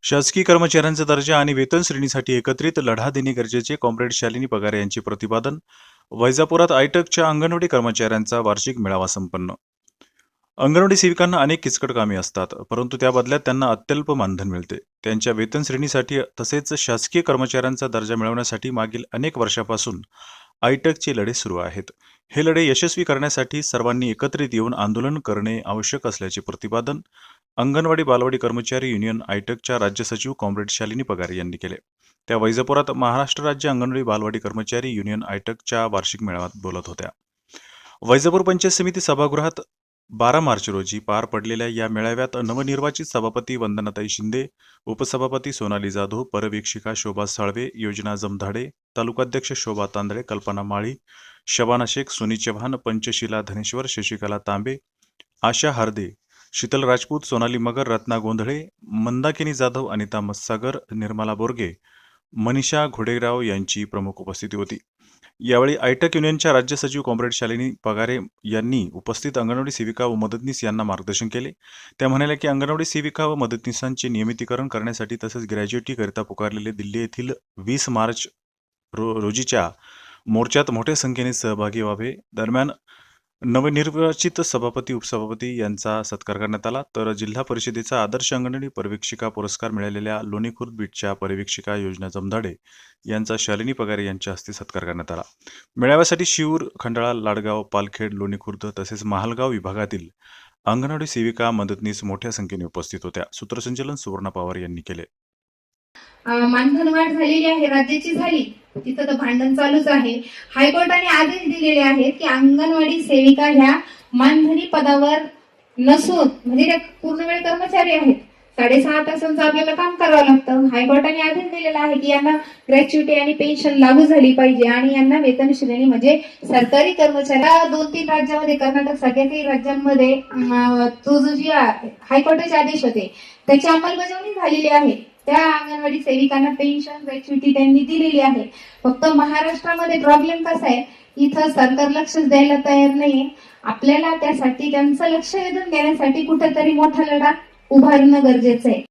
शासकीय कर्मचाऱ्यांचा दर्जा आणि वेतन श्रेणीसाठी एकत्रित लढा देणे गरजेचे. कॉम्रेड शालिनी पगार यांचे प्रतिपादन. वैजापुरात आयटकच्या अंगणवाडी कर्मचाऱ्यांचा वार्षिक मेळावा संपन्न. अंगणवाडी सेविकांना अनेक किचकट कामे असतात, परंतु त्या बदल्यात त्यांना अत्यल्प मानधन मिळते. त्यांच्या वेतन श्रेणीसाठी तसेच शासकीय कर्मचाऱ्यांचा दर्जा मिळवण्यासाठी मागील अनेक वर्षापासून आयटकचे लढे सुरू आहेत. हे लढे यशस्वी करण्यासाठी सर्वांनी एकत्रित येऊन आंदोलन करणे आवश्यक असल्याचे प्रतिपादन अंगणवाडी बालवाडी कर्मचारी युनियन आयटकच्या राज्य सचिव कॉम्रेड शालिनी पगार यांनी केले. त्या वैजापुरात महाराष्ट्र राज्य अंगणवाडी बालवाडी कर्मचारी युनियन आयटकच्या वार्षिक मेळाव्यात बोलत होत्या. वैजापूर पंचायत समिती सभागृहात 12 मार्च रोजी पार पडलेल्या या मेळाव्यात नवनिर्वाचित सभापती वंदनाताई शिंदे, उपसभापती सोनाली जाधव, पर्यवेक्षिका शोभा साळवे, योजना जमधाडे, तालुकाध्यक्ष शोभा तांदळे, कल्पना माळी, शबाना शेख, सोनी चव्हाण, पंचशीला धनेश्वर, शशिकला तांबे, आशा हार्दे, शीतल राजपूत, सोनाली मगर, रत्ना गोंधळे, मंदाकिनी जाधव, अनिता मस्सागर, निर्मला बोरगे, मनीषा घोडेराव यांची प्रमुख उपस्थिती होती. यावेळी आयटक युनियनच्या राज्य सचिव कॉम्रेड शालिनी पगारे यांनी उपस्थित अंगणवाडी सेविका व मदतनीस यांना मार्गदर्शन केले. त्या म्हणाल्या की अंगणवाडी सेविका व मदतनीसांचे नियमितीकरण करण्यासाठी तसेच ग्रॅज्युएटीकरिता पुकारलेले दिल्ली येथील 20 मार्च रोजीच्या मोर्चात मोठ्या संख्येने सहभागी व्हावे. दरम्यान नवनिर्वाचित सभापती उपसभापती यांचा सत्कार करण्यात आला. तर जिल्हा परिषदेचा आदर्श अंगणवाडी पर्यवेक्षिका पुरस्कार मिळालेल्या लोणी खुर्द बीटच्या पर्यवेक्षिका योजना जमधाडे यांचा शालिनी पगारे यांच्या हस्ते सत्कार करण्यात आला. मेळाव्यासाठी शिऊर, खंडाळा, लाडगाव, पालखेड, लोणी खुर्द तसेच महालगाव विभागातील अंगणवाडी सेविका मदतनीस मोठ्या संख्येने उपस्थित होत्या. सूत्रसंचालन सुवर्णा पवार यांनी केले. मानधन वाढ झालेली आहे, राज्याची झाली, तिथं तर भांडण चालूच आहे. हायकोर्टाने आदेश दिलेले आहेत की अंगणवाडी सेविका ह्या मानधनी पदावर नसून म्हणजे त्या पूर्ण वेळ कर्मचारी आहेत, 6.5 तासांचं आपल्याला काम करावं लागतं. हायकोर्टाने आदेश दिलेला आहे की यांना ग्रॅच्युटी आणि पेन्शन लागू झाली पाहिजे आणि यांना वेतन श्रेणी म्हणजे सरकारी कर्मचारी 2-3 राज्यामध्ये, कर्नाटक सारख्या काही राज्यांमध्ये तो जो जी हायकोर्टाचे आदेश होते त्याची अंमलबजावणी झालेली आहे. त्या अंगणवाडी सेविकांना पेन्शन ग्रॅच्युटी त्यांनी दिलेली आहे. फक्त महाराष्ट्रामध्ये प्रॉब्लेम कसा आहे, इथं सरकार लक्ष द्यायला तयार नाहीये. आपल्याला त्यासाठी त्यांचं लक्ष वेधून घेण्यासाठी कुठेतरी मोठा लढा उभारणं गरजेचं आहे.